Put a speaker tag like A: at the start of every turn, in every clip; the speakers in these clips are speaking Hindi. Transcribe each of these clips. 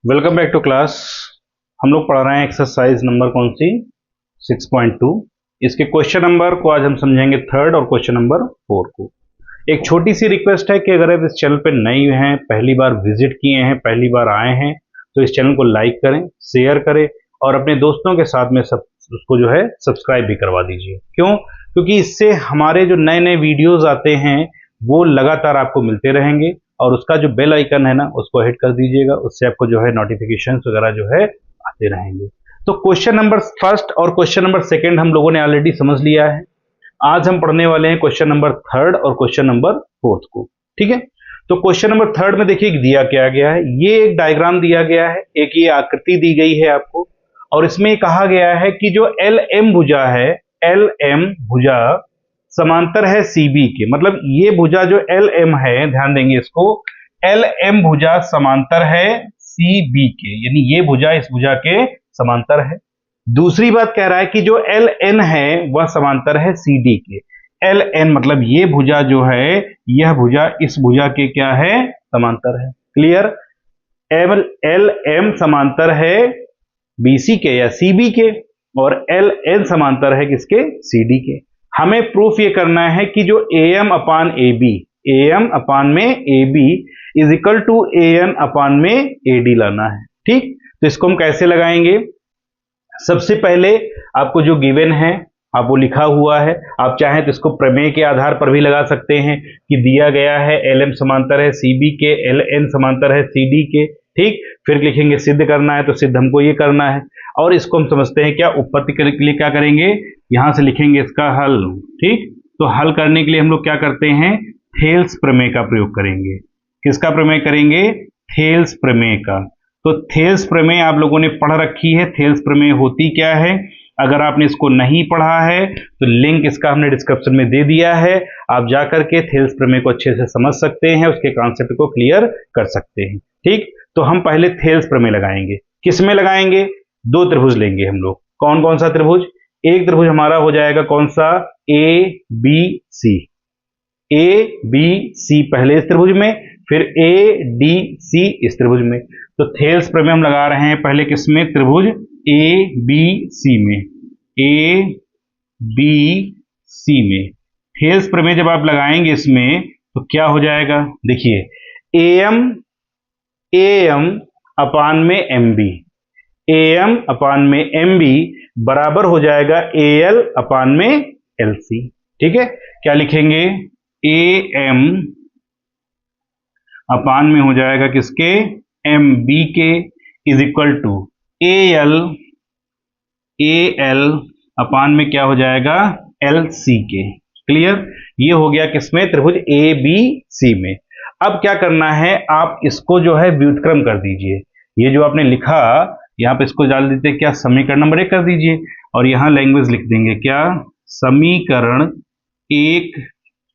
A: Welcome back to class. हम लोग पढ़ रहे हैं एक्सरसाइज नंबर कौन सी 6.2। इसके क्वेश्चन नंबर को आज हम समझेंगे थर्ड और क्वेश्चन नंबर 4 को। एक छोटी सी रिक्वेस्ट है कि अगर आप इस चैनल पे नए हैं, पहली बार विजिट किए हैं, पहली बार आए हैं, तो इस चैनल को लाइक करें, शेयर करें और अपने दोस्तों के साथ में सब उसको जो है सब्सक्राइब भी करवा दीजिए। क्यों? क्योंकि इससे हमारे जो नए नए वीडियोज आते हैं वो लगातार आपको मिलते रहेंगे और उसका जो बेल आइकन है ना उसको हिट कर दीजिएगा, उससे आपको जो है नोटिफिकेशंस वगैरह जो है आते रहेंगे। तो क्वेश्चन नंबर फर्स्ट और क्वेश्चन नंबर सेकंड हम लोगों ने ऑलरेडी समझ लिया है। आज हम पढ़ने वाले हैं क्वेश्चन नंबर थर्ड और क्वेश्चन नंबर फोर्थ को। ठीक है, तो क्वेश्चन नंबर थर्ड में देखिए दिया क्या गया है। ये एक डायग्राम दिया गया है, एक ये आकृति दी गई है आपको और इसमें कहा गया है कि जो एल एम भुजा है, एल एम भुजा समांतर है सीबी के। मतलब ये भुजा जो एल एम है, ध्यान देंगे इसको, एल एम भुजा समांतर है सीबी के, यानी ये भुजा इस भुजा के समांतर है। दूसरी बात कह रहा है कि जो एल एन है वह समांतर है सी डी के। एल एन मतलब ये भुजा जो है, यह भुजा इस भुजा के क्या है, समांतर है। क्लियर? एल एल एम समांतर है बीसी के या सीबी के और एल एन समांतर है किसके, सीडी के। हमें प्रूफ ये करना है कि जो A M upon A B, A M upon में A B is equal to A N upon में ए डी लाना है। ठीक, तो इसको हम कैसे लगाएंगे? सबसे पहले आपको जो गिवन है आप वो लिखा हुआ है, आप चाहें तो इसको प्रमेय के आधार पर भी लगा सकते हैं कि दिया गया है एल एम समांतर है सीबी के, एल एन समांतर है सीडी के। ठीक, फिर लिखेंगे सिद्ध करना है तो सिद्ध हमको ये करना है और इसको हम समझते हैं क्या, उत्पत्ति के लिए क्या करेंगे, यहां से लिखेंगे इसका हल। ठीक, तो हल करने के लिए हम लोग क्या करते हैं, थेल्स प्रमेय का प्रयोग करेंगे। किसका प्रमेय करेंगे? थेल्स प्रमेय का। तो थेल्स प्रमेय आप लोगों ने पढ़ रखी है। थेल्स प्रमेय होती क्या है? अगर आपने इसको नहीं पढ़ा है तो लिंक इसका हमने डिस्क्रिप्शन में दे दिया है, आप जाकर के थेल्स प्रमेय को अच्छे से समझ सकते हैं, उसके कॉन्सेप्ट को क्लियर कर सकते हैं। ठीक, तो हम पहले थेल्स प्रमेय लगाएंगे। किस में लगाएंगे? दो त्रिभुज लेंगे हम लोग। कौन कौन सा त्रिभुज? एक त्रिभुज हमारा हो जाएगा कौन सा, A B C. A B C पहले इस त्रिभुज में, फिर ए डी सी इस त्रिभुज में। तो थेल्स प्रमेय हम लगा रहे हैं पहले किसमें, त्रिभुज ए बी सी में, ए बी सी में। थेल्स प्रमेय जब आप लगाएंगे इसमें तो क्या हो जाएगा, देखिए ए एम अपान में M B, A M upon में एम बी बराबर हो जाएगा ए एल अपान में एल सी। ठीक है, क्या लिखेंगे, ए एम अपान में हो जाएगा किसके, एम बी के, is equal to A L upon में क्या हो जाएगा, एल सी के। क्लियर? ये हो गया किसमें, त्रिभुज ए बी सी में। अब क्या करना है, आप इसको जो है व्युत्क्रम कर दीजिए। ये जो आपने लिखा यहां पे इसको डाल देते क्या, समीकरण नंबर 1 कर दीजिए और यहां लैंग्वेज लिख देंगे क्या, समीकरण 1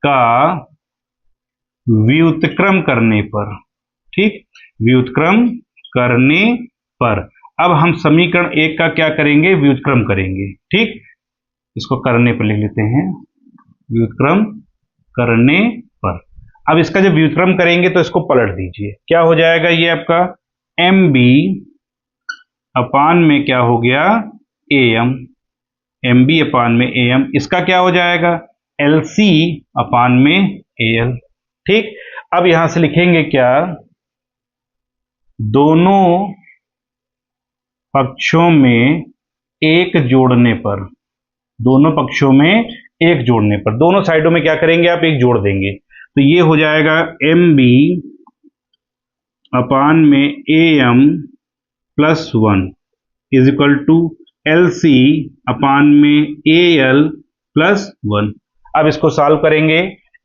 A: का व्युत्क्रम करने पर। ठीक, व्युत्क्रम करने पर अब हम समीकरण 1 का क्या करेंगे, व्युत्क्रम करेंगे। ठीक, इसको करने पर लिख लेते हैं, व्युत्क्रम करने पर। अब इसका जब व्युत्क्रम करेंगे तो इसको पलट दीजिए, क्या हो जाएगा, ये आपका एम बी अपान में क्या हो गया, ए एम बी अपान में ए एम, इसका क्या हो जाएगा, एल सी अपान में ए एल। ठीक, अब यहां से लिखेंगे क्या, दोनों पक्षों में एक जोड़ने पर, दोनों पक्षों में एक जोड़ने पर, दोनों साइडों में क्या करेंगे आप, एक जोड़ देंगे। तो ये हो जाएगा एम बी अपान में A M plus 1 is equal to L C upon में ए एल प्लस 1। अब इसको सॉल्व करेंगे,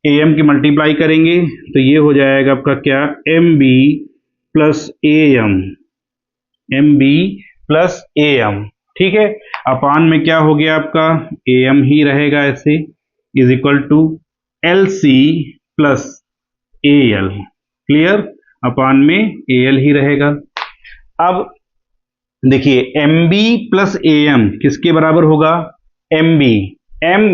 A: ए एम की मल्टीप्लाई करेंगे तो ये हो जाएगा आपका क्या, M B plus A M B plus A M. ठीक है, अपान में क्या हो गया आपका, ए एम ही रहेगा ऐसे, is equal to L C plus A L. Clear? Upon में ए एल ही रहेगा। अब देखिए M B plus A M किसके बराबर होगा, एम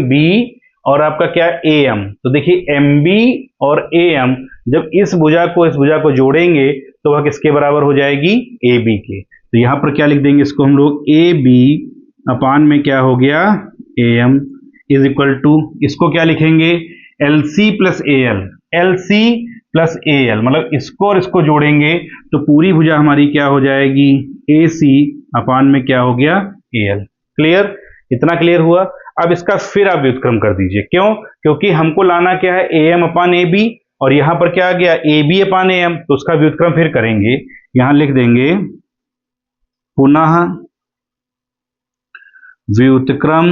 A: बी और आपका क्या, ए एम। तो देखिए एम बी और ए एम जब इस भुजा को जोड़ेंगे तो वह किसके बराबर हो जाएगी, ए बी के। तो यहां पर क्या लिख देंगे इसको हम लोग, ए बी अपान में क्या हो गया, A M is equal to, इसको क्या लिखेंगे, L C plus A L, L C plus A L, मतलब इसको और इसको जोड़ेंगे तो पूरी भुजा हमारी क्या हो जाएगी, ए सी अपान में क्या हो गया, ए एल। क्लियर, इतना क्लियर हुआ। अब इसका फिर आप व्युत्क्रम कर दीजिए, क्यों, क्योंकि हमको लाना क्या है, ए एम अपान ए बी, और यहां पर क्या आ गया, A B upon A M, तो उसका व्युत्क्रम फिर करेंगे। यहां लिख देंगे पुनः व्युत्क्रम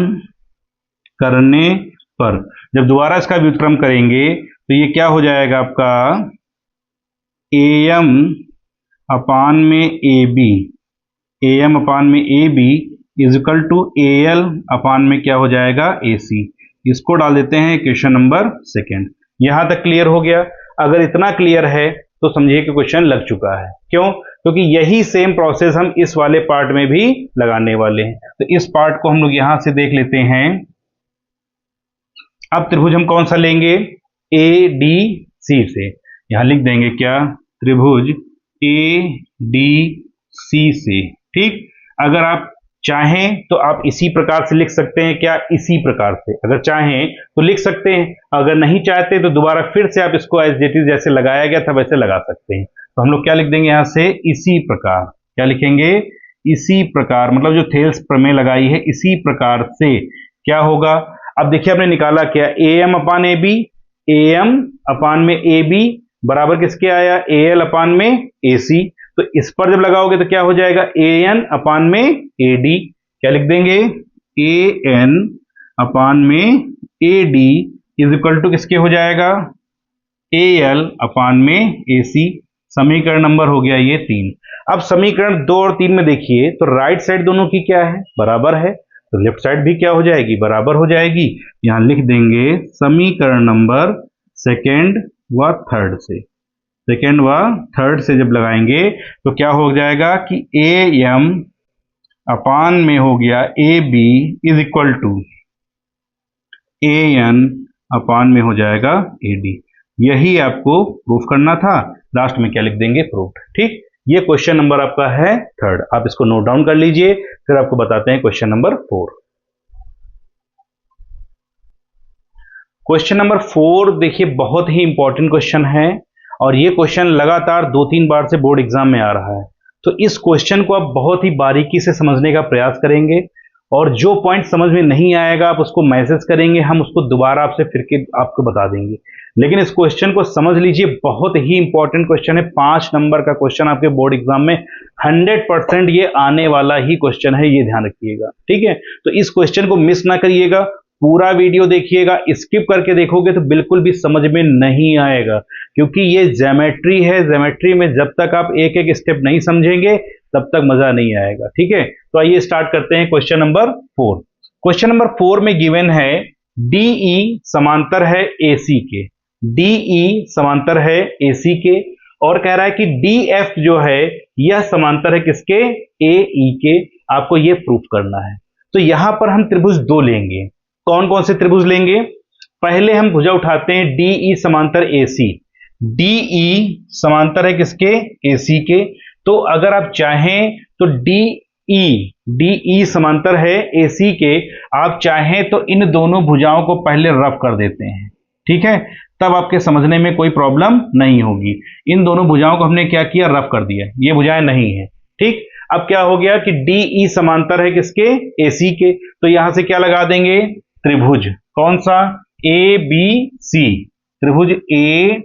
A: करने पर, जब दोबारा इसका व्युत्क्रम करेंगे तो ये क्या हो जाएगा आपका, ए एम अपान में A B, A M upon में A B is equal to A L upon में क्या हो जाएगा, ए सी। इसको डाल देते हैं क्वेश्चन नंबर सेकेंड। यहां तक क्लियर हो गया। अगर इतना क्लियर है तो समझिए कि क्वेश्चन लग चुका है। क्यों, क्योंकि यही सेम प्रोसेस हम इस वाले पार्ट में भी लगाने वाले हैं। तो इस पार्ट को हम लोग यहां से देख लेते हैं। अब त्रिभुज हम कौन सा लेंगे, ए डी सी से। यहां लिख देंगे क्या, त्रिभुज ए डी सी से। ठीक, अगर आप चाहें तो आप इसी प्रकार से लिख सकते हैं, क्या, इसी प्रकार से अगर चाहें तो लिख सकते हैं, अगर नहीं चाहते तो दोबारा फिर से आप इसको एज इट इज जैसे लगाया गया था वैसे लगा सकते हैं। तो हम लोग क्या लिख देंगे यहां से, इसी प्रकार, क्या लिखेंगे, इसी प्रकार, मतलब जो थेल्स प्रमेय लगाई है इसी प्रकार से क्या होगा। अब देखिए आपने निकाला क्या, A M upon A B, A M upon में ए बी बराबर किसके आया, ए एल अपान में ए सी। तो इस पर जब लगाओगे तो क्या हो जाएगा, ए एन अपान में ए डी, क्या लिख देंगे, ए एन अपान में A D is equal to किसके हो जाएगा, ए एल अपान में ए सी। समीकरण नंबर हो गया ये 3। अब समीकरण 2 और 3 में देखिए तो राइट साइड दोनों की क्या है, बराबर है, तो लेफ्ट साइड भी क्या हो जाएगी, बराबर हो जाएगी। यहां लिख देंगे समीकरण नंबर सेकेंड व थर्ड से, सेकेंड व थर्ड से जब लगाएंगे तो क्या हो जाएगा कि ए एम अपान में हो गया A B is equal to A N upon में हो जाएगा ए डी। यही आपको प्रूफ करना था। लास्ट में क्या लिख देंगे, प्रूफ। ठीक, ये क्वेश्चन नंबर आपका है थर्ड। आप इसको नोट डाउन कर लीजिए, फिर आपको बताते हैं क्वेश्चन नंबर 4। क्वेश्चन नंबर 4 देखिए बहुत ही इंपॉर्टेंट क्वेश्चन है, और ये क्वेश्चन लगातार 2-3 बार से बोर्ड एग्जाम में आ रहा है। तो इस क्वेश्चन को आप बहुत ही बारीकी से समझने का प्रयास करेंगे, और जो पॉइंट समझ में नहीं आएगा आप उसको मैसेज करेंगे, हम उसको दोबारा आपसे फिर के आपको बता देंगे। लेकिन इस क्वेश्चन को समझ लीजिए, बहुत ही इंपॉर्टेंट क्वेश्चन है। 5 नंबर का क्वेश्चन आपके बोर्ड एग्जाम में 100% ये आने वाला ही क्वेश्चन है, ये ध्यान रखिएगा। ठीक है, तो इस क्वेश्चन को मिस ना करिएगा, पूरा वीडियो देखिएगा। स्किप करके देखोगे तो बिल्कुल भी समझ में नहीं आएगा, क्योंकि ये ज्योमेट्री है। ज्योमेट्री में जब तक आप एक एक स्टेप नहीं समझेंगे तब तक मजा नहीं आएगा। ठीक है, तो आइए स्टार्ट करते हैं क्वेश्चन नंबर 4। क्वेश्चन नंबर 4 में गिवन है डीई समांतर है एसी के, डीई समांतर है एसी के, और कह रहा है कि डीएफ जो है यह समांतर है किसके, एई के। आपको यह प्रूफ करना है। तो यहां पर हम त्रिभुज 2 लेंगे। कौन कौन से त्रिभुज लेंगे, पहले हम भुजा उठाते हैं डीई समांतर एसी। डीई समांतर है किसके, एसी के। तो अगर आप चाहें तो डीई समांतर है एसी के, आप चाहें तो इन दोनों भुजाओं को पहले रफ कर देते हैं। ठीक है, तब आपके समझने में कोई प्रॉब्लम नहीं होगी। इन दोनों भुजाओं को हमने क्या किया, रफ कर दिया, ये भुजाएं नहीं है। ठीक, अब क्या हो गया कि डीई समांतर है किसके, एसी के। तो यहां से क्या लगा देंगे, त्रिभुज कौन सा, ए बी सी। त्रिभुज ए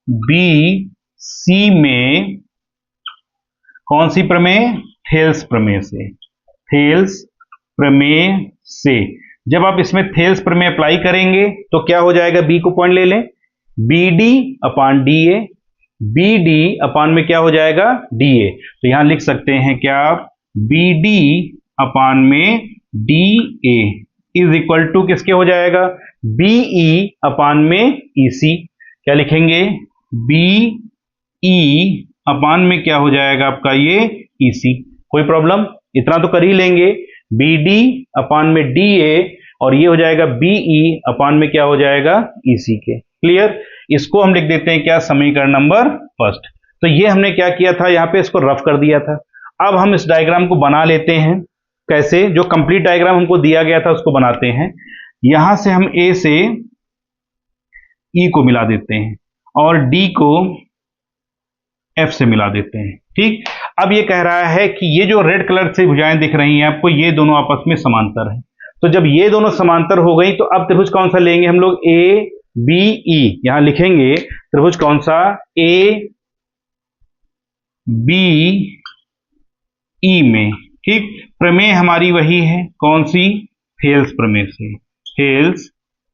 A: बी सी में कौन सी प्रमेय, थेल्स प्रमेय से, थेल्स प्रमेय से। जब आप इसमें थेल्स प्रमेय अप्लाई करेंगे तो क्या हो जाएगा, बी को पॉइंट ले लें, B D upon D A, B D upon में क्या हो जाएगा, डी ए। तो यहां लिख सकते हैं क्या, बी डी अपान में D A is equal to किसके हो जाएगा, बीई अपान में ईसी। क्या लिखेंगे, बीई अपान में क्या हो जाएगा आपका ये ईसी। कोई प्रॉब्लम, इतना तो कर ही लेंगे, बीडी अपान में डीए, और ये हो जाएगा बीई अपान में क्या हो जाएगा, ईसी के। क्लियर, इसको हम लिख देते हैं क्या, समीकरण नंबर फर्स्ट। तो ये हमने क्या किया था, यहां पे इसको रफ कर दिया था। अब हम इस डायग्राम को बना लेते हैं। कैसे? जो कंप्लीट डायग्राम हमको दिया गया था उसको बनाते हैं। यहां से हम ए से ई को मिला देते हैं और डी को एफ से मिला देते हैं। ठीक, अब ये कह रहा है कि ये जो रेड कलर से भुजाएं दिख रही हैं आपको, ये दोनों आपस में समांतर हैं। तो जब ये दोनों समांतर हो गई तो अब त्रिभुज कौन सा लेंगे हम लोग? A B E. यहां लिखेंगे त्रिभुज कौन सा? ए बी ई में। ठीक, प्रमेय हमारी वही है, कौन सी? थेल्स प्रमेय से। थेल्स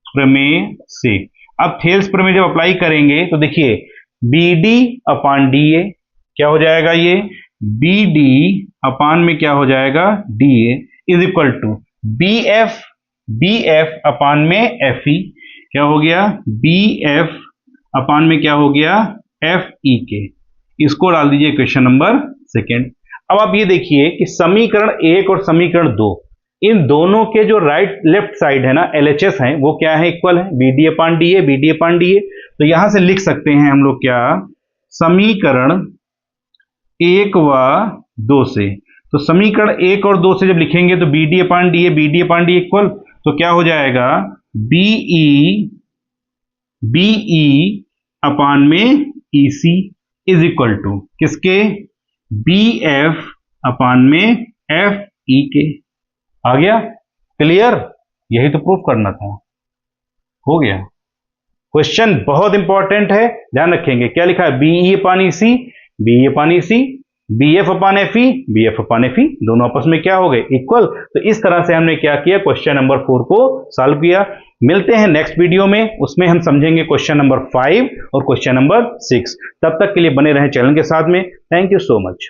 A: प्रमेय से। अब थेल्स प्रमेय जब अप्लाई करेंगे तो देखिए B D upon D A क्या हो जाएगा? ये बी डी अपान में क्या हो जाएगा? D A is equal to B F upon में एफ ई। क्या हो गया? बी एफ अपान में क्या हो गया? एफ ई के। इसको डाल दीजिए क्वेश्चन नंबर सेकेंड। अब आप ये देखिए कि समीकरण 1 और समीकरण 2, इन दोनों के जो राइट लेफ्ट साइड है ना, एलएचएस है, वो क्या है? इक्वल है, B D upon D A, B D upon D A. तो यहां से लिख सकते हैं हम लोग क्या? समीकरण 1 व 2 से। तो समीकरण 1 और 2 से जब लिखेंगे तो B D upon D A, B D upon D equal, तो क्या हो जाएगा? बीई अपान में E C is equal to किसके? बी एफ अपान में एफ ई के। आ गया? क्लियर? यही तो प्रूफ करना था। हो गया। क्वेश्चन बहुत इंपॉर्टेंट है, ध्यान रखेंगे। क्या लिखा है? B E upon E C, B E upon E C, B F upon F E, B F upon F E, दोनों आपस में क्या हो गए? इक्वल। तो इस तरह से हमने क्या किया? क्वेश्चन नंबर 4 को सॉल्व किया। मिलते हैं नेक्स्ट वीडियो में, उसमें हम समझेंगे क्वेश्चन नंबर 5 और क्वेश्चन नंबर 6। तब तक के लिए बने रहें चैनल के साथ में। Thank you so much.